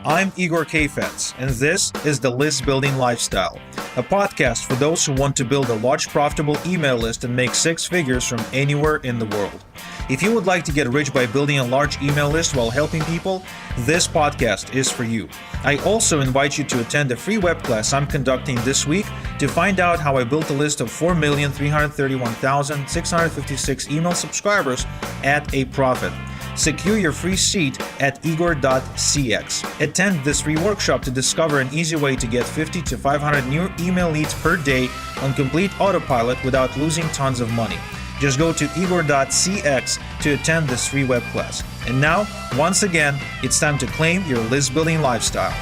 I'm Igor Kayfetz, and this is the List Building Lifestyle, a podcast for those who want to build a large profitable email list and make six figures from anywhere in the world. If you would like to get rich by building a large email list while helping people, this podcast is for you. I also invite you to attend a free web class I'm conducting this week to find out how I built a list of 4,331,656 email subscribers at a profit. Secure your free seat at igor.cx. Attend this free workshop to discover an easy way to get 50 to 500 new email leads per day on complete autopilot without losing tons of money. Just go to igor.cx to attend this free web class. And now, once again, it's time to claim your list building lifestyle.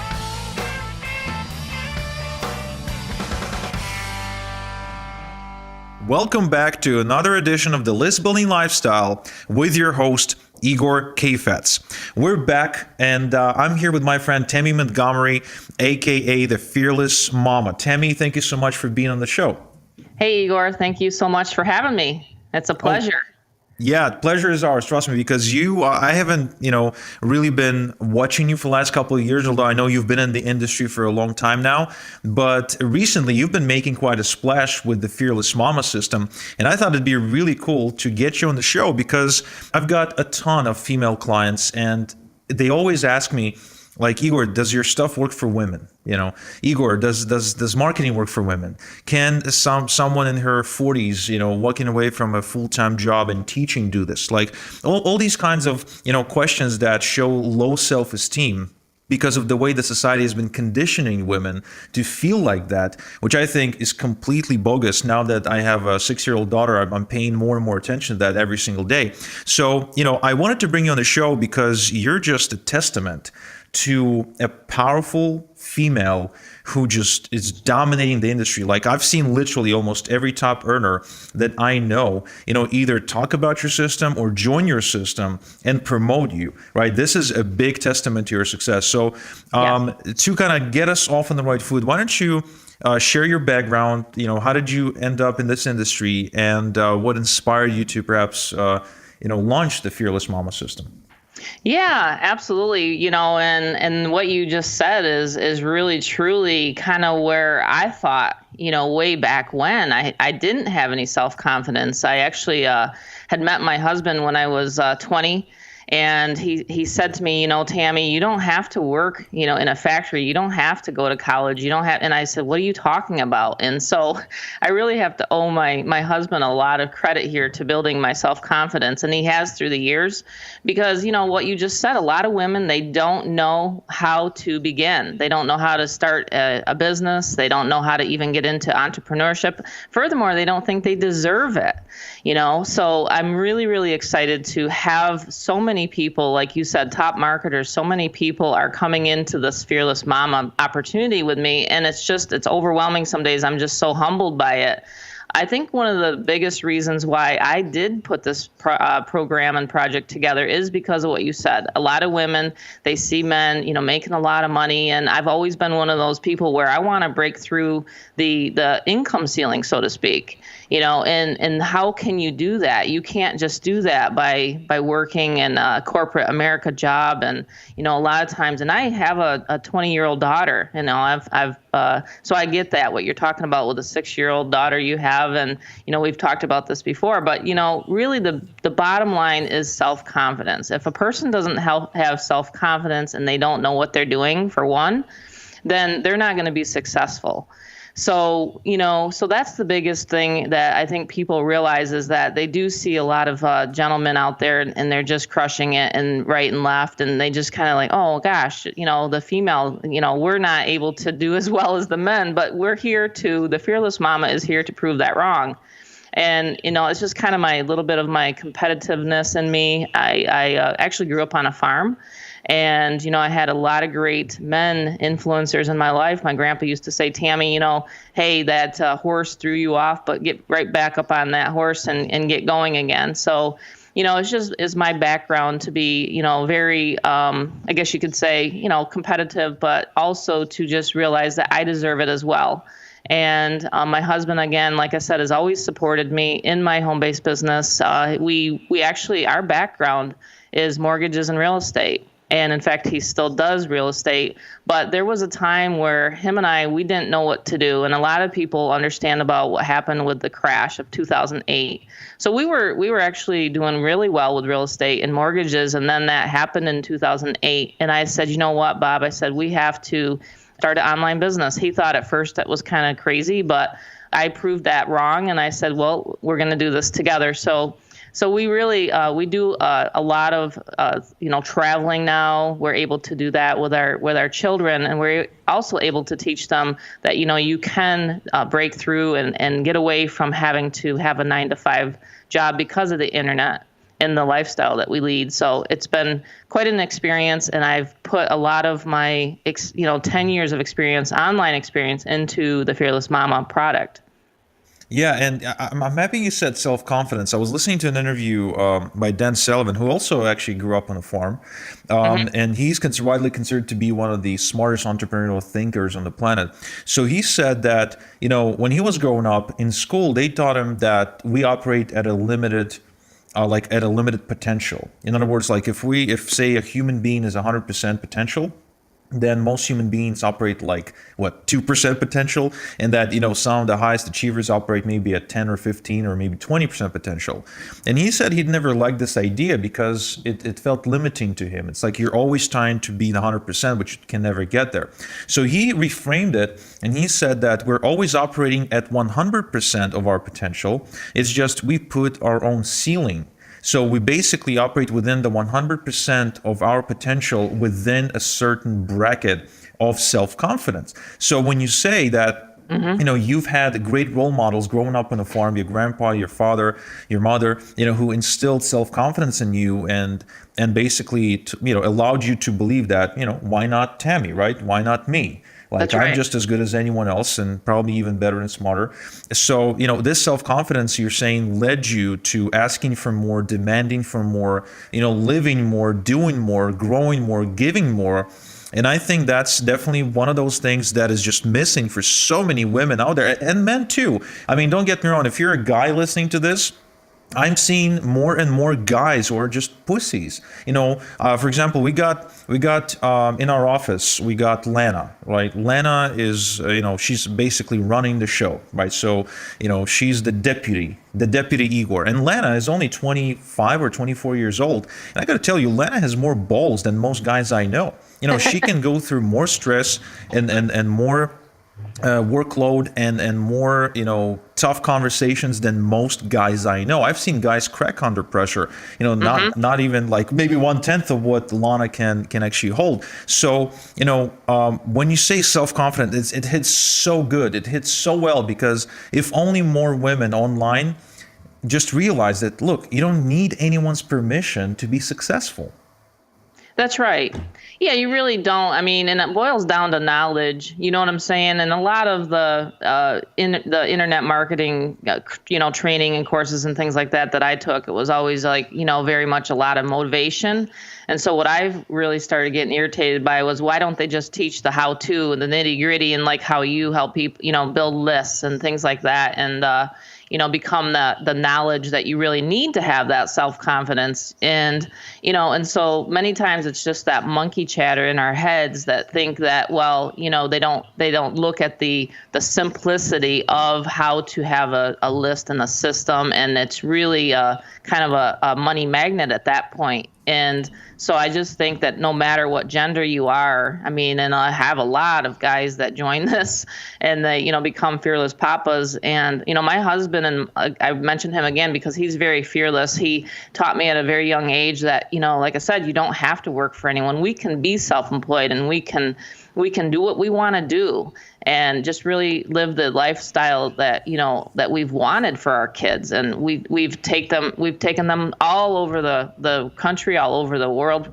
Welcome back to another edition of the List Building Lifestyle with your host, Igor Kayfetz. We're back, and I'm here with my friend Tammy Montgomery, aka the Fearless Momma. Tammy, thank you so much for being on the show. Hey, Igor. Thank you so much for having me. It's a pleasure. Yeah, pleasure is ours. Trust me, because I haven't, really been watching you for the last couple of years, although I know you've been in the industry for a long time now. But recently, you've been making quite a splash with the Fearless Momma system. And I thought it'd be really cool to get you on the show because I've got a ton of female clients and they always ask me, like, Igor, does your stuff work for women? Igor, does marketing work for women? Can someone in her 40s, walking away from a full-time job and teaching do this? Like all these kinds of, questions that show low self-esteem because of the way the society has been conditioning women to feel like that, which I think is completely bogus. Now that I have a 6-year-old daughter, I'm paying more and more attention to that every single day. So, I wanted to bring you on the show because you're just a testament to a powerful female who just is dominating the industry. Like I've seen literally almost every top earner that I know, either talk about your system or join your system and promote you, right? This is a big testament to your success. So to kind of get us off on the right foot, why don't you share your background? How did you end up in this industry and what inspired you to perhaps, launch the Fearless Momma system? Yeah, absolutely. And what you just said is really truly kind of where I thought, way back when I didn't have any self-confidence. I actually had met my husband when I was 20. And he said to me, Tammy, you don't have to work, in a factory. You don't have to go to college. You don't have. And I said, what are you talking about? And so I really have to owe my husband a lot of credit here to building my self-confidence. And he has through the years because, what you just said, a lot of women, they don't know how to begin. They don't know how to start a business. They don't know how to even get into entrepreneurship. Furthermore, they don't think they deserve it, So I'm really, really excited to have so many people, like you said, top marketers, so many people are coming into this Fearless Momma opportunity with me. And it's overwhelming some days. I'm just so humbled by it. I think one of the biggest reasons why I did put this program and project together is because of what you said. A lot of women, they see men, making a lot of money. And I've always been one of those people where I want to break through the income ceiling, so to speak. And how can you do that? You can't just do that by working in a corporate America job. And, a lot of times, and I have a 20-year-old daughter, so I get that, what you're talking about with a 6-year-old daughter you have. And, we've talked about this before, but, really the bottom line is self-confidence. If a person doesn't have self-confidence and they don't know what they're doing, for one, then they're not going to be successful. So, so that's the biggest thing that I think people realize is that they do see a lot of gentlemen out there and they're just crushing it and right and left. And they just kind of like, oh, gosh, the female, we're not able to do as well as the men, but the Fearless Momma is here to prove that wrong. And, it's just kind of my little bit of my competitiveness in me. I actually grew up on a farm. And, I had a lot of great men influencers in my life. My grandpa used to say, Tammy, hey, that horse threw you off, but get right back up on that horse and get going again. So, it's my background to be, very, I guess you could say, competitive, but also to just realize that I deserve it as well. And my husband, again, like I said, has always supported me in my home-based business. We actually, our background is mortgages and real estate. And in fact, he still does real estate. But there was a time where him and we didn't know what to do. And a lot of people understand about what happened with the crash of 2008. So we were actually doing really well with real estate and mortgages. And then that happened in 2008. And I said, you know what, Bob? I said, we have to start an online business. He thought at first that was kind of crazy, but I proved that wrong. And I said, well, we're going to do this together. So we really we do a lot of traveling now. We're able to do that with our children, and we're also able to teach them that you can break through and get away from having to have a 9-to-5 job because of the internet and the lifestyle that we lead. So it's been quite an experience, and I've put a lot of my 10 years of experience, online experience, into the Fearless Momma product. Yeah, and I'm happy you said self-confidence. I was listening to an interview by Dan Sullivan, who also actually grew up on a farm, and he's widely considered to be one of the smartest entrepreneurial thinkers on the planet. So he said that, when he was growing up in school, they taught him that we operate at a limited potential. In other words, like if say a human being is 100% potential, then most human beings operate 2% potential, and that some of the highest achievers operate maybe at 10 or 15 or maybe 20% potential. And he said he'd never liked this idea because it felt limiting to him. It's like you're always trying to be the 100%, but you can never get there. So he reframed it, and he said that we're always operating at 100% of our potential. It's just we put our own ceiling. So we basically operate within the 100% of our potential within a certain bracket of self-confidence. So when you say that, you've had great role models growing up on a farm, your grandpa, your father, your mother, who instilled self-confidence in you and basically, allowed you to believe that, why not Tammy, right? Why not me? That's right. I'm just as good as anyone else and probably even better and smarter. So, this self-confidence you're saying led you to asking for more, demanding for more, living more, doing more, growing more, giving more. And I think that's definitely one of those things that is just missing for so many women out there, and men too. I mean, don't get me wrong. If you're a guy listening to this, I'm seeing more and more guys who are just pussies. For example, we got in our office, we got Lana, right? Lana is, she's basically running the show, right? So, she's the deputy Igor. And Lana is only 25 or 24 years old. And I got to tell you, Lana has more balls than most guys I know. She can go through more stress and more workload and more tough conversations than most guys I know. I've seen guys crack under pressure, not even like maybe 1/10 of what Lana can actually hold. So when you say self-confident, it hits so good, it hits so well, because if only more women online just realize that, look, you don't need anyone's permission to be successful. That's right. Yeah, you really don't. I mean, and it boils down to knowledge. You know what I'm saying? And a lot of the internet marketing, training and courses and things like that I took, it was always very much a lot of motivation. And so what I've really started getting irritated by was, why don't they just teach the how-to and the nitty-gritty and how you help people, build lists and things like that, and become the knowledge that you really need to have that self-confidence. And so many times it's just that monkey chatter in our heads that think that, they don't look at the simplicity of how to have a list and a system. And it's really kind of a money magnet at that point. And so I just think that no matter what gender you are, I mean, and I have a lot of guys that join this and they, become fearless papas. And, my husband, and I mentioned him again because he's very fearless. He taught me at a very young age that, like I said, you don't have to work for anyone. We can be self-employed, and we can do what we want to do and just really live the lifestyle that that we've wanted for our kids. And we've taken them all over the country, all over the world,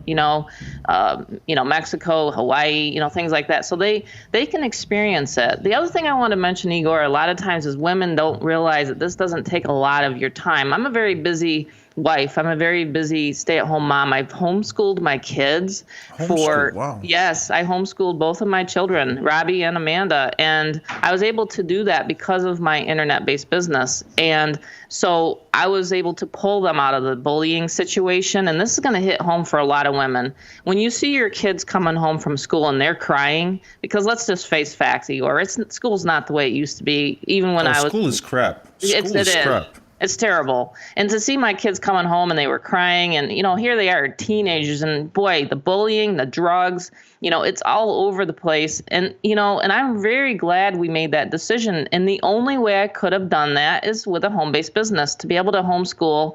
Mexico, Hawaii, things like that. So they can experience it. The other thing I want to mention, Igor, a lot of times is women don't realize that this doesn't take a lot of your time. I'm a very busy wife. I'm a very busy stay-at-home mom. I've homeschooled my kids Homeschool, wow. yes, I homeschooled both of my children, Robbie and Amanda. And I was able to do that because of my internet-based business. And so I was able to pull them out of the bullying situation. And this is going to hit home for a lot of women. When you see your kids coming home from school and they're crying, because let's just face facts, Igor, school's not the way it used to be. Even when I was... School is crap. School is crap. It's terrible. And to see my kids coming home and they were crying and, here they are, teenagers, and boy, the bullying, the drugs, it's all over the place. And, and I'm very glad we made that decision. And the only way I could have done that is with a home-based business, to be able to homeschool,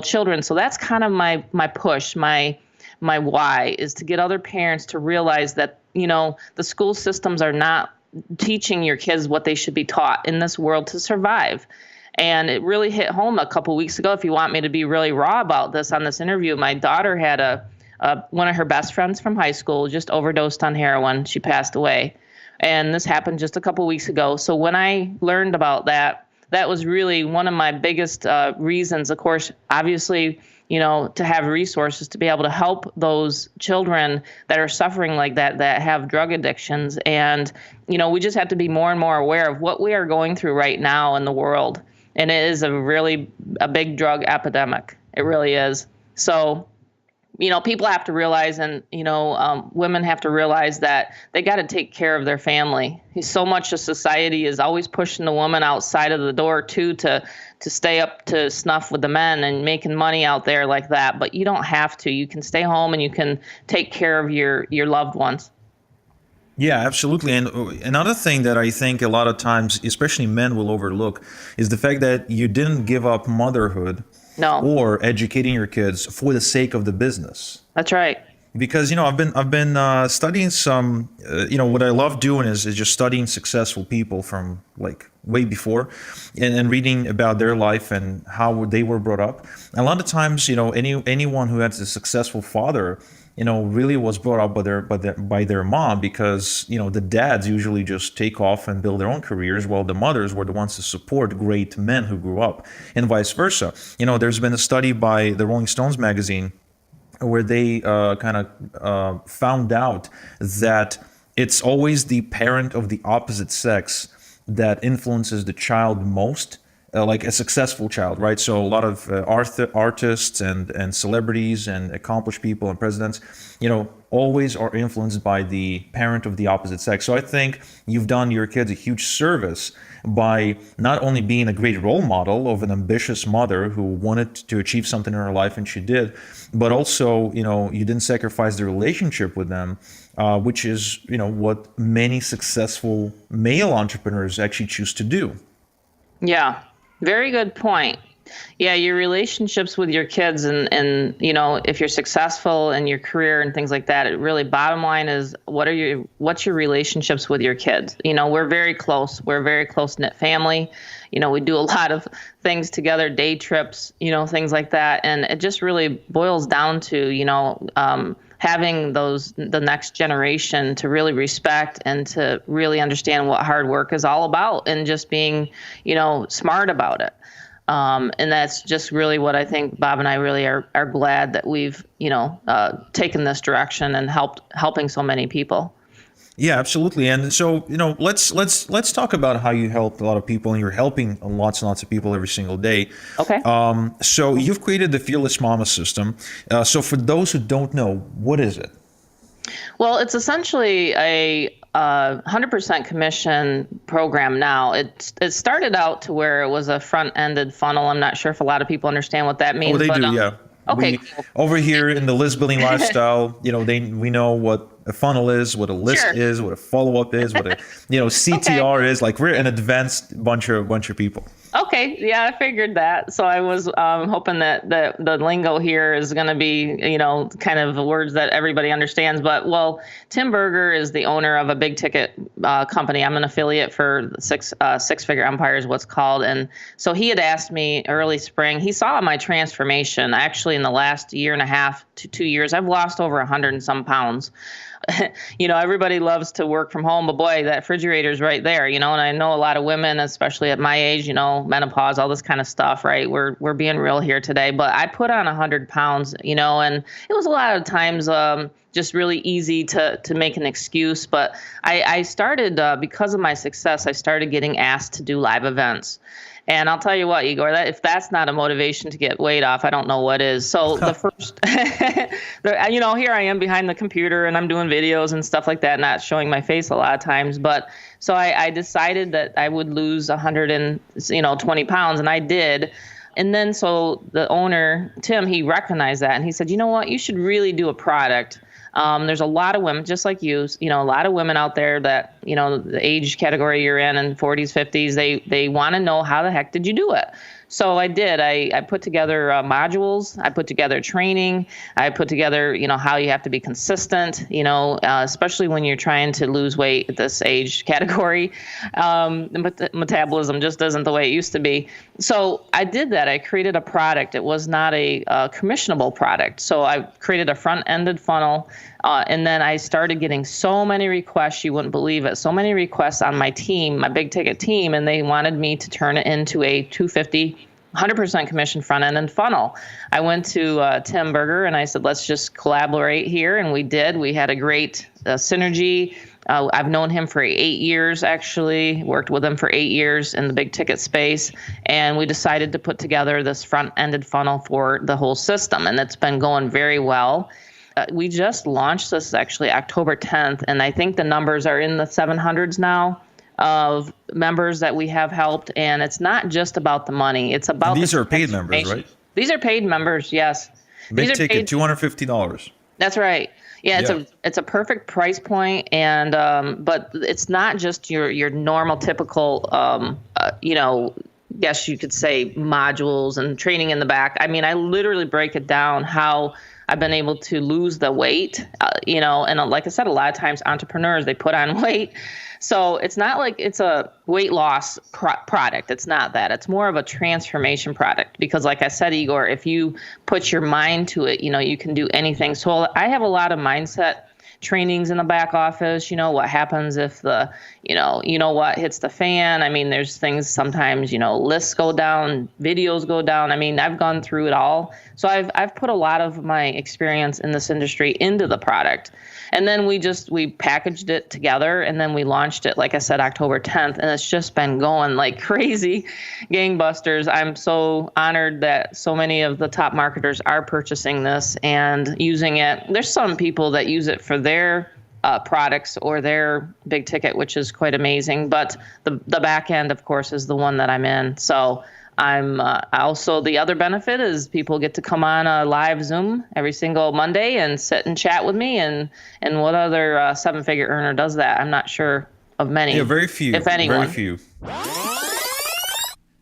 children. So that's kind of my push, my why, is to get other parents to realize that, the school systems are not teaching your kids what they should be taught in this world to survive. And it really hit home a couple weeks ago. If you want me to be really raw about this on this interview, my daughter had one of her best friends from high school just overdosed on heroin. She passed away. And this happened just a couple weeks ago. So when I learned about that, that was really one of my biggest reasons, of course, obviously, to have resources to be able to help those children that are suffering like that have drug addictions. And, we just have to be more and more aware of what we are going through right now in the world. And it is a big drug epidemic. It really is. So, people have to realize, and, women have to realize that they got to take care of their family. So much of society is always pushing the woman outside of the door, too, to stay up to snuff with the men and making money out there like that. But you don't have to. You can stay home and you can take care of your loved ones. Yeah, absolutely. And another thing that I think a lot of times, especially men, will overlook is the fact that you didn't give up motherhood or educating your kids for the sake of the business. That's right. Because, I've been studying some, what I love doing is just studying successful people from like way before and reading about their life and how they were brought up. And a lot of times, anyone who has a successful father, really was brought up by their mom, because, the dads usually just take off and build their own careers, while the mothers were the ones to support great men who grew up, and vice versa. There's been a study by the Rolling Stones magazine where they found out that it's always the parent of the opposite sex that influences the child most. Like a successful child, right? So a lot of artists and celebrities and accomplished people and presidents, always are influenced by the parent of the opposite sex. So I think you've done your kids a huge service by not only being a great role model of an ambitious mother who wanted to achieve something in her life, and she did, but also, you didn't sacrifice the relationship with them, which is, what many successful male entrepreneurs actually choose to do. Yeah. Very good point. Yeah, your relationships with your kids and if you're successful in your career and things like that, it really, bottom line is, what's your relationships with your kids? We're very close. We're a very close-knit family. We do a lot of things together, day trips, things like that. And it just really boils down to, having the next generation to really respect and to really understand what hard work is all about, and just being, smart about it. And that's just really what I think Bob and I really are glad that we've, taken this direction and helping so many people. Yeah, absolutely. And so, let's talk about how you helped a lot of people, and you're helping lots and lots of people every single day. Okay. So you've created the Fearless Momma system. So for those who don't know, what is it? Well, it's essentially a 100% commission program now. It started out to where it was a front-ended funnel. I'm not sure if a lot of people understand what that means. Oh, they do, yeah. Okay. Over here in the list building lifestyle, we know what a funnel is, what a list is, what a follow-up is, what a CTR is. Like, we're an advanced bunch of people. Okay, yeah, I figured that. So I was hoping that the lingo here is going to be, kind of the words that everybody understands. But, well, Tim Berger is the owner of a big ticket company. I'm an affiliate for Six Figure Empire is what's called. And so he had asked me early spring. He saw my transformation. Actually, in the last year and a half to 2 years, I've lost over 100 and some pounds. everybody loves to work from home, but boy, that refrigerator's right there, and I know a lot of women, especially at my age, menopause, all this kind of stuff, right? We're being real here today, but I put on 100 pounds, and it was a lot of times, just really easy to make an excuse. But I started, because of my success, I started getting asked to do live events. And I'll tell you what, Igor, that if that's not a motivation to get weight off, I don't know what is. So the first, here I am behind the computer and I'm doing videos and stuff like that, not showing my face a lot of times. But so I decided that I would lose 120 pounds, and I did. And then so the owner, Tim, he recognized that and he said, you know what, you should really do a product. There's a lot of women just like you, a lot of women out there that, the age category you're in 40s, 50s, they want to know how the heck did you do it? So I did. I put together modules. I put together training. I put together, how you have to be consistent, especially when you're trying to lose weight at this age category. But the metabolism just isn't the way it used to be. So I did that. I created a product. It was not a commissionable product. So I created a front-ended funnel. And then I started getting so many requests, you wouldn't believe it, so many requests on my team, my big ticket team, and they wanted me to turn it into a 100% commission front end and funnel. I went to Tim Berger and I said, let's just collaborate here. And we did. We had a great synergy. I've known him for 8 years, actually, worked with him for 8 years in the big ticket space. And we decided to put together this front-ended funnel for the whole system. And it's been going very well. We just launched this actually October 10th, and I think the numbers are in the 700s now of members that we have helped. And it's not just about the money. It's about these are paid members, right? These are paid members, yes. Big ticket, $250. That's right. Yeah, it's a perfect price point, and but it's not just your normal typical guess you could say modules and training in the back. I mean, I literally break it down how I've been able to lose the weight, and like I said, a lot of times entrepreneurs, they put on weight. So it's not like it's a weight loss product. It's not that. It's more of a transformation product because like I said, Igor, if you put your mind to it, you can do anything. So I have a lot of mindset trainings in the back office, what happens if the, what hits the fan. I mean, there's things sometimes, lists go down, videos go down. I mean, I've gone through it all. So I've put a lot of my experience in this industry into the product. And then we packaged it together and then we launched it, like I said, October 10th. And it's just been going like crazy gangbusters. I'm so honored that so many of the top marketers are purchasing this and using it. There's some people that use it for their products or their big ticket, which is quite amazing. But the back end, of course, is the one that I'm in. So I'm also, the other benefit is people get to come on a live Zoom every single Monday and sit and chat with me. And what other seven-figure earner does that? I'm not sure of many. Yeah, very few. If anyone. Very few.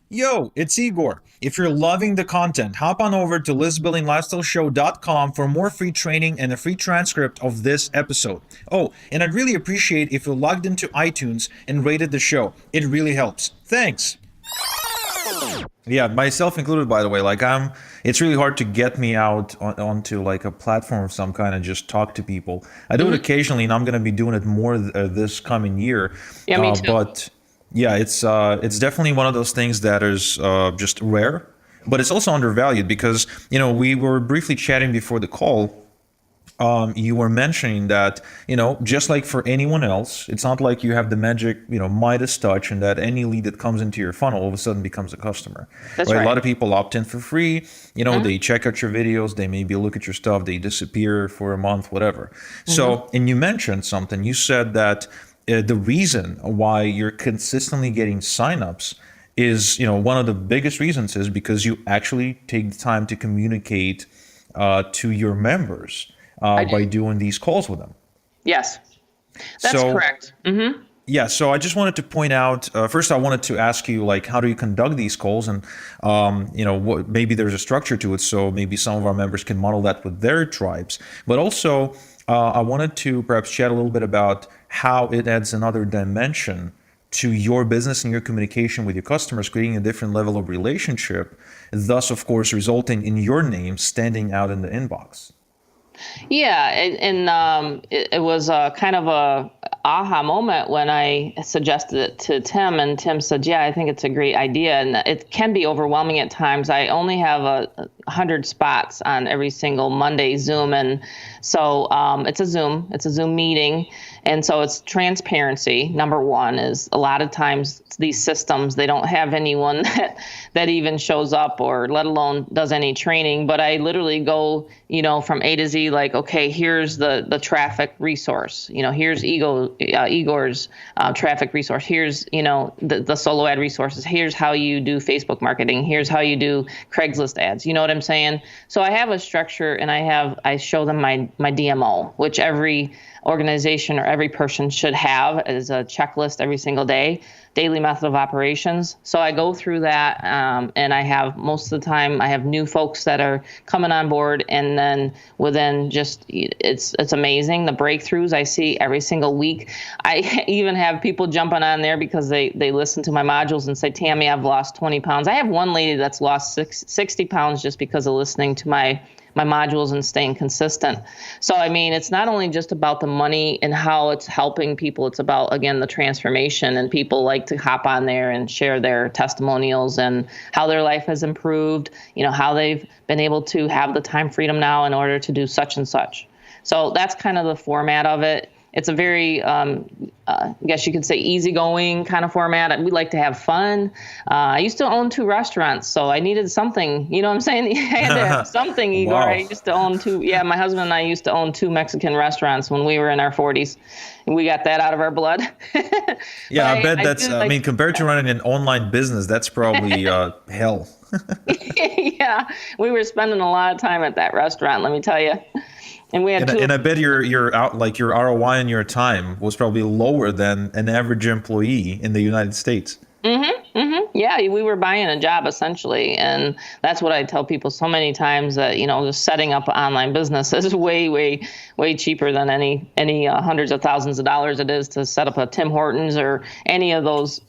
Yo, it's Igor. If you're loving the content, hop on over to listbuildinglifestyleshow.com for more free training and a free transcript of this episode. Oh, and I'd really appreciate if you logged into iTunes and rated the show. It really helps. Thanks. Yeah, myself included, by the way. It's really hard to get me out onto like a platform of some kind and just talk to people. I do it occasionally, and I'm going to be doing it more this coming year. Yeah, me too. But yeah, it's definitely one of those things that is just rare, but it's also undervalued because we were briefly chatting before the call. You were mentioning that, just like for anyone else, it's not like you have the magic, Midas touch and that any lead that comes into your funnel all of a sudden becomes a customer. That's right. A lot of people opt in for free. They check out your videos, they maybe look at your stuff, they disappear for a month, whatever. So, and you mentioned something. You said that the reason why you're consistently getting signups is, one of the biggest reasons is because you actually take the time to communicate to your members. By doing these calls with them. Yes, that's correct. Mm-hmm. Yeah, so I just wanted to point out, first I wanted to ask you, how do you conduct these calls? And, maybe there's a structure to it, so maybe some of our members can model that with their tribes. But also, I wanted to perhaps chat a little bit about how it adds another dimension to your business and your communication with your customers, creating a different level of relationship, thus, of course, resulting in your name standing out in the inbox. Yeah, it was a kind of a aha moment when I suggested it to Tim, and Tim said, "Yeah, I think it's a great idea." And it can be overwhelming at times. I only have 100 spots on every single Monday Zoom, and so it's a Zoom meeting, and so it's transparency. Number one is a lot of times these systems, they don't have anyone that even shows up or let alone does any training. But I literally go, from A to Z, like, okay, here's the traffic resource. Here's Igor's traffic resource. Here's, the solo ad resources. Here's how you do Facebook marketing. Here's how you do Craigslist ads. You know what I'm saying? So I have a structure, and I show them my DMO, which every organization or every person should have as a checklist every single day, daily method of operations. So I go through that, and I have, most of the time, I have new folks that are coming on board, and then within just, it's amazing the breakthroughs I see every single week. I even have people jumping on there because they listen to my modules and say, "Tammy, I've lost 20 pounds. I have one lady that's lost 60 pounds just because of listening to my modules and staying consistent. So, I mean, it's not only just about the money and how it's helping people. It's about, again, the transformation, and people like to hop on there and share their testimonials and how their life has improved, how they've been able to have the time freedom now in order to do such and such. So that's kind of the format of it. It's a very, I guess you could say, easygoing kind of format. We like to have fun. I used to own 2 restaurants, so I needed something. You know what I'm saying? I had to have something, Igor. Wow. I used to own 2. Yeah, my husband and I used to own 2 Mexican restaurants when we were in our 40s. And we got that out of our blood. Yeah, I bet that's, I mean, compared to running an online business, that's probably hell. Yeah, we were spending a lot of time at that restaurant, let me tell you. And we had and I bet your out, like your ROI on your time was probably lower than an average employee in the United States. Yeah, we were buying a job essentially, and that's what I tell people so many times, that just setting up an online business is way, way, way cheaper than any hundreds of thousands of dollars it is to set up a Tim Hortons or any of those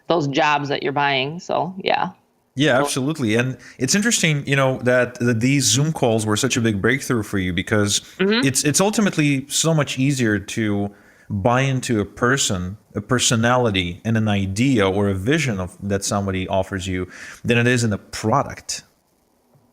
those jobs that you're buying. So yeah. Yeah, absolutely. And it's interesting, that these Zoom calls were such a big breakthrough for you, because it's ultimately so much easier to buy into a person, a personality, and an idea or a vision of that somebody offers you than it is in a product.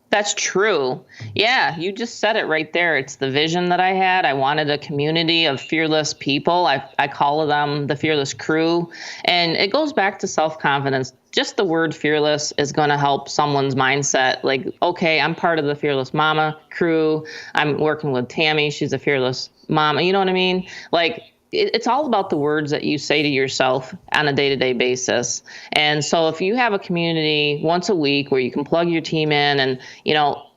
That's true. Yeah, you just said it right there. It's the vision that I had. I wanted a community of fearless people. I call them the fearless crew. And it goes back to self-confidence. Just the word fearless is going to help someone's mindset. Like, okay, I'm part of the Fearless Mama crew. I'm working with Tammy. She's a fearless mama. You know what I mean? Like, it's all about the words that you say to yourself on a day-to-day basis. And so if you have a community once a week where you can plug your team in and,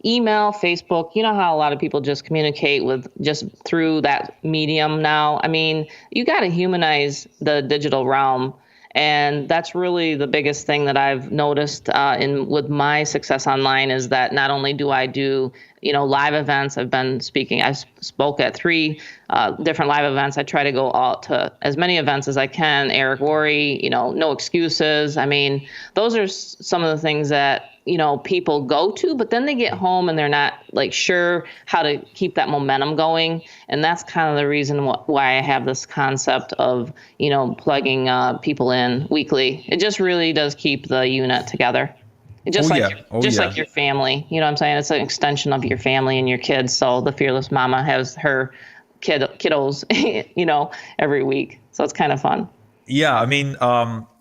email, Facebook, how a lot of people just communicate with just through that medium now. I mean, you got to humanize the digital realm. And that's really the biggest thing that I've noticed with my success online, is that not only do I do live events. I've been speaking. I spoke at 3 different live events. I try to go out to as many events as I can. Eric Worre, no excuses. I mean, those are some of the things that people go to, but then they get home and they're not like sure how to keep that momentum going. And that's kind of the reason why I have this concept of plugging people in weekly. It just really does keep the unit together. Just like your family, you know what I'm saying? It's an extension of your family and your kids. So the Fearless Mama has her kiddos, every week. So it's kind of fun. Yeah, I mean,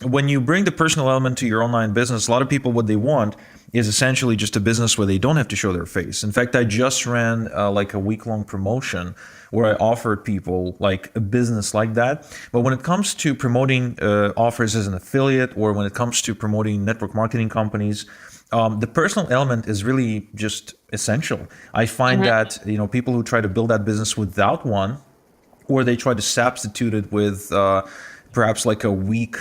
when you bring the personal element to your online business, a lot of people, what they want is essentially just a business where they don't have to show their face. In fact, I just ran like a week-long promotion where I offered people like a business like that. But when it comes to promoting offers as an affiliate, or when it comes to promoting network marketing companies, the personal element is really just essential. I find that people who try to build that business without one, or they try to substitute it with perhaps like a weak,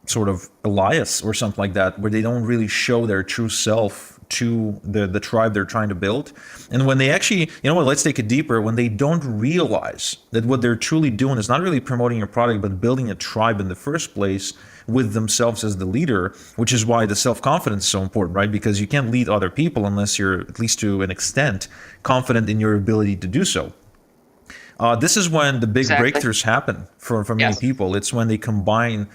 sort of alias or something like that, where they don't really show their true self to the tribe they're trying to build. And when they actually, let's take it deeper, when they don't realize that what they're truly doing is not really promoting your product, but building a tribe in the first place with themselves as the leader, which is why the self-confidence is so important, right? Because you can't lead other people unless you're, at least to an extent, confident in your ability to do so. This is when the big breakthroughs happen for many people. It's when they combine,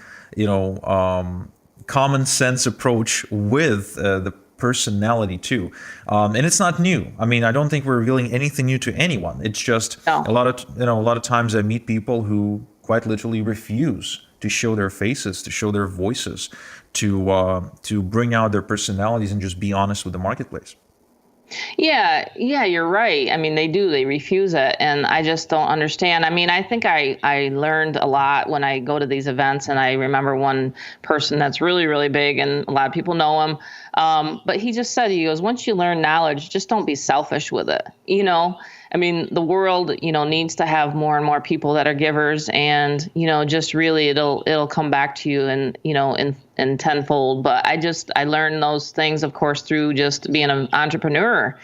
common sense approach with the personality too. And it's not new. I mean, I don't think we're revealing anything new to anyone. It's just a lot of times I meet people who quite literally refuse to show their faces, to show their voices, to bring out their personalities and just be honest with the marketplace. Yeah, you're right. I mean, they refuse it. And I just don't understand. I mean, I think I learned a lot when I go to these events. And I remember one person that's really, really big, and a lot of people know him. But he just said, he goes, once you learn knowledge, just don't be selfish with it. I mean, the world, needs to have more and more people that are givers, and, just really it'll come back to you and, in tenfold. But I learned those things, of course, through just being an entrepreneur.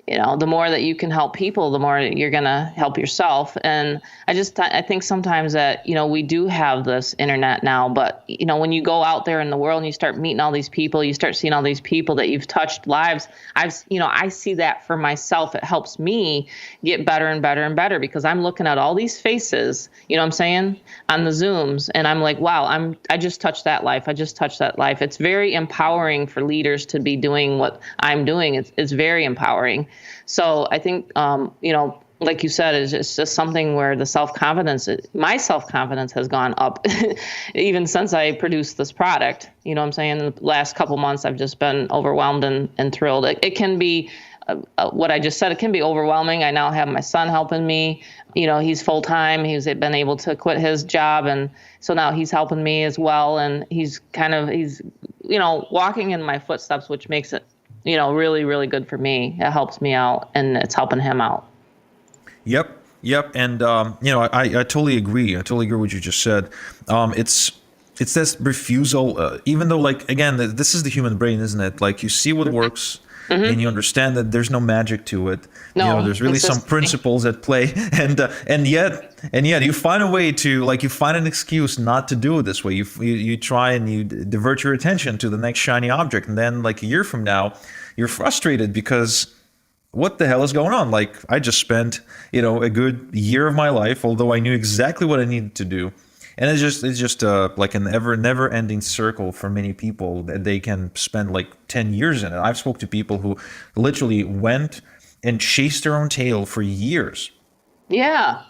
The more that you can help people, the more you're going to help yourself. And I think sometimes that, we do have this internet now, but, when you go out there in the world and you start meeting all these people, you start seeing all these people that you've touched lives. I see that for myself. It helps me get better and better and better, because I'm looking at all these faces, what I'm saying, on the Zooms. And I'm like, wow, I just touched that life. I just touched that life. It's very empowering for leaders to be doing what I'm doing. It's very empowering. So I think, like you said, it's just something where my self-confidence has gone up even since I produced this product. What I'm saying? In the last couple months, I've just been overwhelmed and thrilled. It can be what I just said. It can be overwhelming. I now have my son helping me. He's full-time. He's been able to quit his job. And so now he's helping me as well. And he's walking in my footsteps, which makes it, really, really good for me. It helps me out, and it's helping him out. Yep. And, I totally agree. I totally agree with what you just said. It's this refusal, even though, like, again, this is the human brain, isn't it? Like, you see what works, and you understand that there's no magic to it. No, there's really some principles at play, and yet you find a way to, like, you find an excuse not to do it this way. You try and you divert your attention to the next shiny object, and then, like, a year from now, you're frustrated because what the hell is going on? Like, I just spent, a good year of my life, although I knew exactly what I needed to do. And it's just like an never ending circle for many people that they can spend like 10 years in it. I've spoke to people who literally went and chased their own tail for years. Yeah.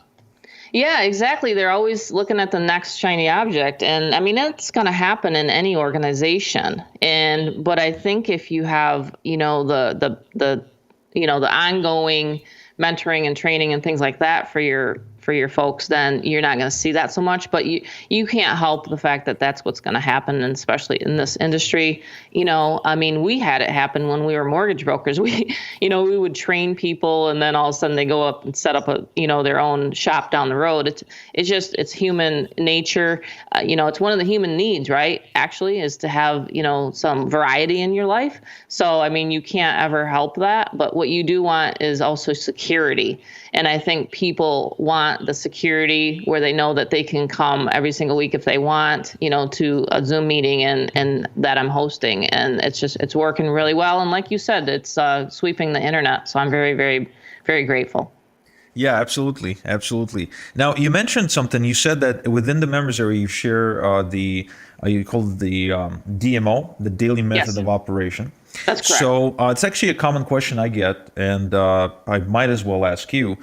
Yeah, exactly. They're always looking at the next shiny object. And I mean, that's going to happen in any organization. But I think if you have, the ongoing mentoring and training and things like that for your folks, then you're not going to see that so much. But you can't help the fact that that's what's going to happen, and especially in this industry. I mean, we had it happen when we were mortgage brokers. We would train people, and then all of a sudden they go up and set up their own shop down the road. It's human nature. It's one of the human needs, right? Actually, is to have some variety in your life. So I mean, you can't ever help that. But what you do want is also security. And I think people want the security where they know that they can come every single week if they want, to a Zoom meeting and that I'm hosting. And it's working really well. And like you said, it's sweeping the internet. So I'm very, very, very grateful. Yeah, absolutely. Absolutely. Now, you mentioned something. You said that within the members area, you share you call it the DMO, the daily method of operation. That's correct. So it's actually a common question I get, and I might as well ask you.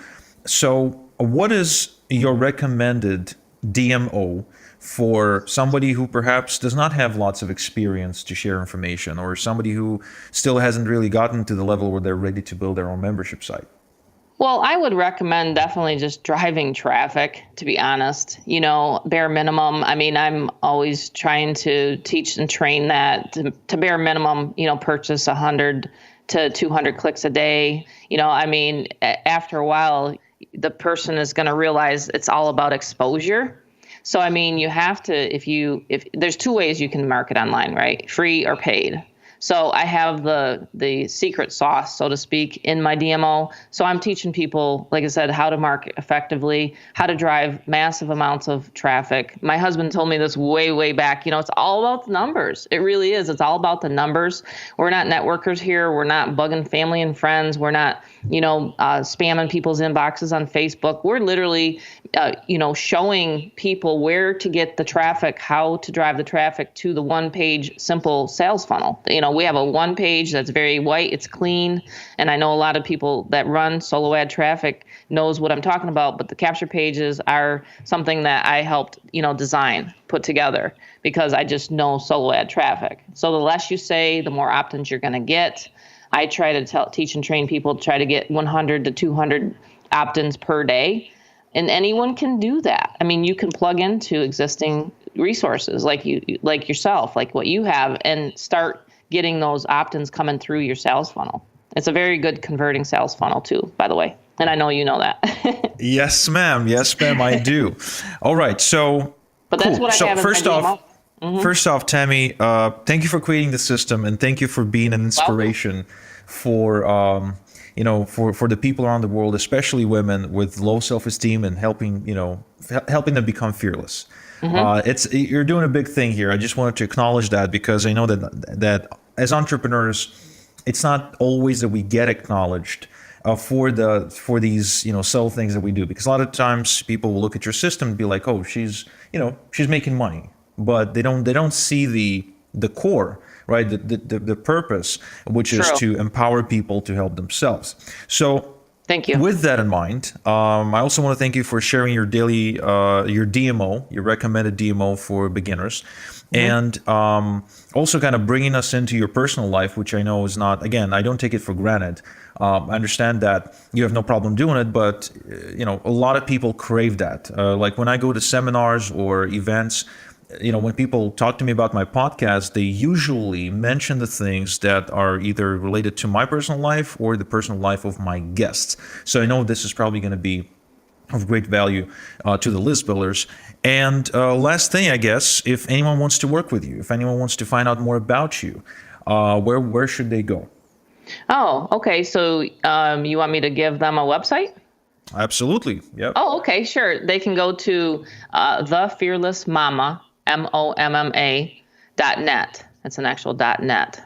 So what is your recommended DMO for somebody who perhaps does not have lots of experience to share information, or somebody who still hasn't really gotten to the level where they're ready to build their own membership site? Well, I would recommend definitely just driving traffic, to be honest, bare minimum. I mean, I'm always trying to teach and train that to bare minimum, purchase 100 to 200 clicks a day. I mean, after a while, the person is going to realize it's all about exposure. So, I mean, you have to, if there's two ways you can market online, right? Free or paid. So I have the secret sauce, so to speak, in my DMO. So I'm teaching people, like I said, how to market effectively, how to drive massive amounts of traffic. My husband told me this way back. It's all about the numbers. It really is. It's all about the numbers. We're not networkers here. We're not bugging family and friends. We're not, spamming people's inboxes on Facebook. We're literally, showing people where to get the traffic, how to drive the traffic to the one-page simple sales funnel. We have a one page that's very white. It's clean. And I know a lot of people that run solo ad traffic knows what I'm talking about, but the capture pages are something that I helped, design, put together, because I just know solo ad traffic. So the less you say, the more opt-ins you're going to get. I try to teach and train people to try to get 100 to 200 opt-ins per day. And anyone can do that. I mean, you can plug into existing resources like yourself, like what you have, and start getting those opt-ins coming through your sales funnel. It's a very good converting sales funnel too, by the way. And I know you know that. Yes, ma'am. Yes, ma'am, I do. All right. So, but that's cool. what I So have in first my off, DMO. First off, Tammy, thank you for creating the system, and thank you for being an inspiration for for the people around the world, especially women with low self-esteem, and helping them become fearless. You're doing a big thing here. I just wanted to acknowledge that, because I know that as entrepreneurs, it's not always that we get acknowledged for these subtle things that we do, because a lot of times people will look at your system and be like, oh, she's making money, but they don't see the core, right? The purpose, which is to empower people to help themselves. So thank you. With that in mind, I also want to thank you for sharing your daily, your DMO, your recommended DMO for beginners, and also kind of bringing us into your personal life, which I know is not, again, I don't take it for granted. I understand that you have no problem doing it, but a lot of people crave that. Like when I go to seminars or events, when people talk to me about my podcast, they usually mention the things that are either related to my personal life or the personal life of my guests. So I know this is probably going to be of great value to the list builders. And last thing, I guess, if anyone wants to work with you, if anyone wants to find out more about you, where should they go? Oh, okay. So you want me to give them a website? Absolutely. Yep. Oh, okay, sure. They can go to the Fearless Momma, MOMMA.net. It's an actual .net.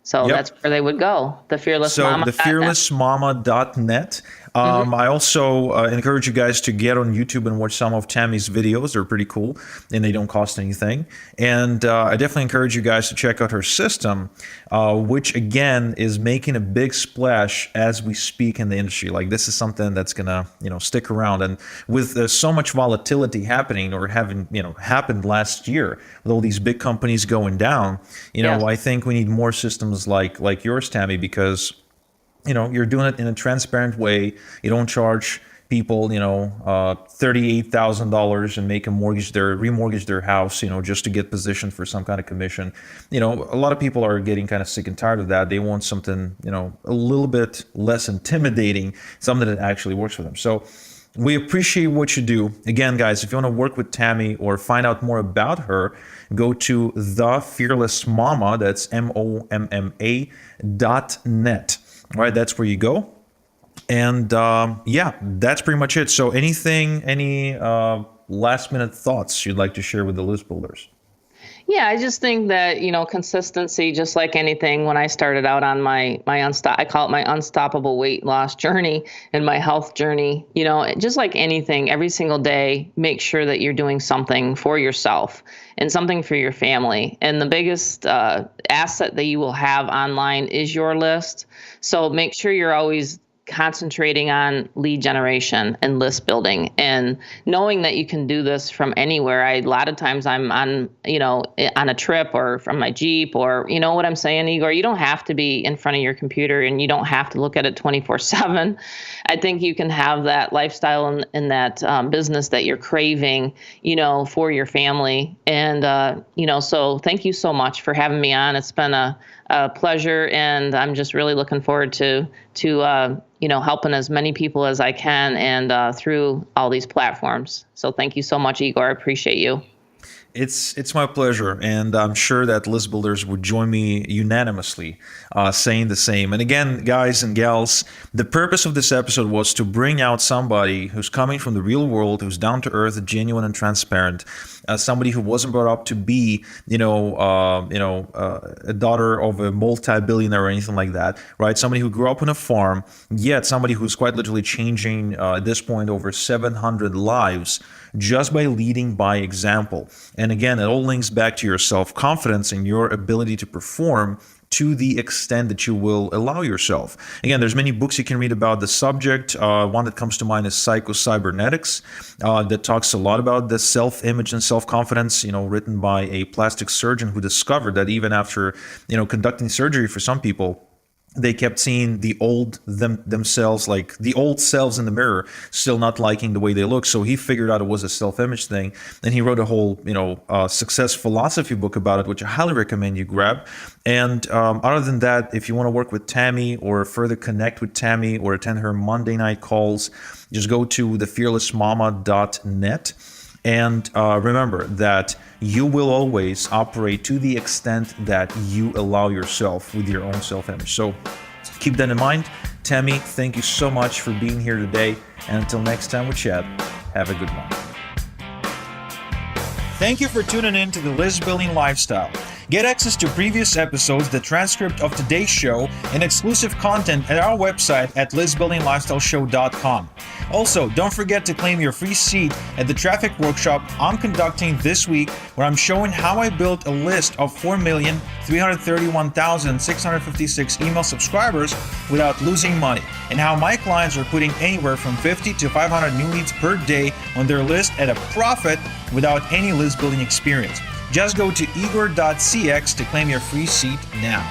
So that's where they would go. The Fearless Momma. So the fearlessmomma.net. I also encourage you guys to get on YouTube and watch some of Tammy's videos. They're pretty cool, and they don't cost anything. And I definitely encourage you guys to check out her system, which again is making a big splash as we speak in the industry. Like, this is something that's gonna stick around. And with so much volatility happening, or having happened last year, with all these big companies going down, I think we need more systems like yours, Tammy, because you're doing it in a transparent way. You don't charge people, $38,000 and make them remortgage their house, just to get positioned for some kind of commission. A lot of people are getting kind of sick and tired of that. They want something, a little bit less intimidating, something that actually works for them. So we appreciate what you do. Again, guys, if you want to work with Tammy or find out more about her, go to the Fearless Momma. That's MOMMA.net. All right, that's where you go. And that's pretty much it. So any last minute thoughts you'd like to share with the list builders? Yeah, I just think that, consistency, just like anything, when I started out on I call it my unstoppable weight loss journey and my health journey, just like anything, every single day, make sure that you're doing something for yourself and something for your family. And the biggest asset that you will have online is your list. So make sure you're always concentrating on lead generation and list building, and knowing that you can do this from anywhere. A lot of times I'm on a trip or from my Jeep, or what I'm saying, Igor, you don't have to be in front of your computer, and you don't have to look at it 24/7. I think you can have that lifestyle and that business that you're craving, for your family. And, so thank you so much for having me on. It's been a pleasure, and I'm just really looking forward to helping as many people as I can, and through all these platforms. So thank you so much, Igor. I appreciate you. It's my pleasure, and I'm sure that list builders would join me unanimously, saying the same. And again, guys and gals, the purpose of this episode was to bring out somebody who's coming from the real world, who's down to earth, genuine, and transparent. Somebody who wasn't brought up to be, a daughter of a multi-billionaire or anything like that, right? Somebody who grew up on a farm, yet somebody who's quite literally changing at this point over 700 lives just by leading by example. And again, it all links back to your self-confidence and your ability to perform to the extent that you will allow yourself. Again, there's many books you can read about the subject. One that comes to mind is Psycho-Cybernetics, that talks a lot about the self-image and self-confidence, written by a plastic surgeon who discovered that even after, conducting surgery for some people, they kept seeing the old themselves, like the old selves in the mirror, still not liking the way they look. So he figured out it was a self-image thing, and he wrote a whole, success philosophy book about it, which I highly recommend you grab. And other than that, if you want to work with Tammy or further connect with Tammy or attend her Monday night calls, just go to thefearlessmomma.net. And remember that you will always operate to the extent that you allow yourself with your own self-image. So keep that in mind. Tammy, thank you so much for being here today. And until next time we chat, have a good one. Thank you for tuning in to the List Building Lifestyle. Get access to previous episodes, the transcript of today's show, and exclusive content at our website at listbuildinglifestyleshow.com. Also, don't forget to claim your free seat at the traffic workshop I'm conducting this week, where I'm showing how I built a list of 4,331,656 email subscribers without losing money, and how my clients are putting anywhere from 50 to 500 new leads per day on their list at a profit without any list building experience. Just go to igor.cx to claim your free seat now.